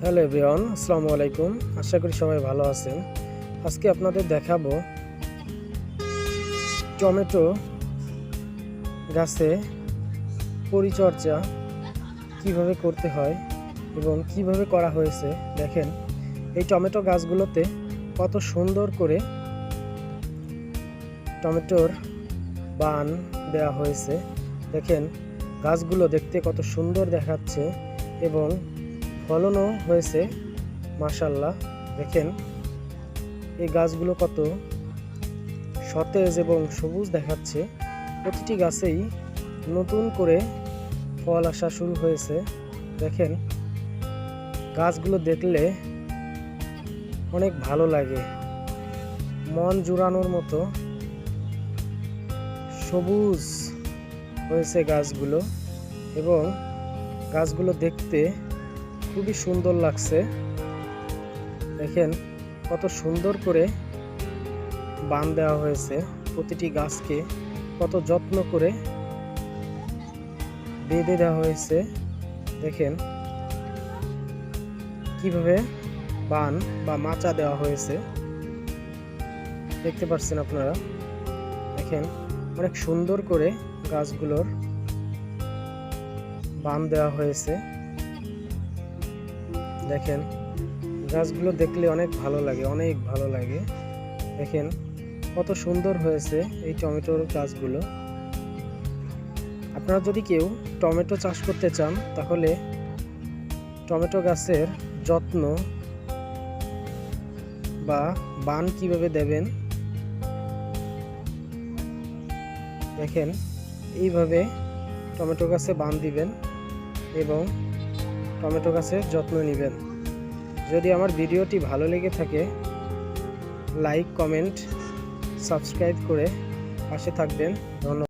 Hello everyone, আসসালামু আলাইকুম। আশা করি সবাই ভালো আছেন। আজকে আপনাদের দেখাবো টমেটো গাছে পরিচর্যা কিভাবে করতে হয় এবং কিভাবে করা হয়েছে। দেখেন, এই টমেটো গাছগুলোতে কত সুন্দর করে টমেটোর বান দেওয়া হয়েছে। দেখেন, গাছগুলো দেখতে কত সুন্দর দেখাচ্ছে এবং ফলনও হয়েছে মাশাআল্লাহ। দেখেন, এই গাছগুলো কত সতেজ এবং সবুজ দেখাচ্ছে। প্রতিটি গাছেই নতুন করে ফল আসা শুরু হয়েছে। দেখেন, গাছগুলো দেখলে অনেক ভালো লাগে, মন জুড়ানোর মতো সবুজ হয়েছে গাছগুলো এবং গাছগুলো দেখতে খুবই সুন্দর লাগছে। দেখেন, কত সুন্দর করে বান দেওয়া হয়েছে। প্রতিটি গাছকে কত যত্ন করে বেঁধে দেওয়া হয়েছে। দেখেন কিভাবে বান বা মাচা দেওয়া হয়েছে, দেখতে পাচ্ছেন আপনারা। দেখেন, অনেক সুন্দর করে গাছগুলোর বান দেওয়া হয়েছে। দেখেন, গাছগুলো দেখলে অনেক ভালো লাগে, অনেক ভালো লাগে। দেখেন কত সুন্দর হয়েছে এই টমেটোর গাছগুলো। আপনারা যদি কেউ টমেটো চাষ করতে চান তাহলে টমেটো গাছের যত্ন বা বান কিভাবে দেবেন, দেখেন এইভাবে টমেটো গাছে বান দিবেন এবং টমেটো গাছের যত্ন নেবেন। যদি আমার ভিডিওটি ভালো লেগে থাকে, লাইক, কমেন্ট, সাবস্ক্রাইব করে পাশে থাকবেন। ধন্যবাদ।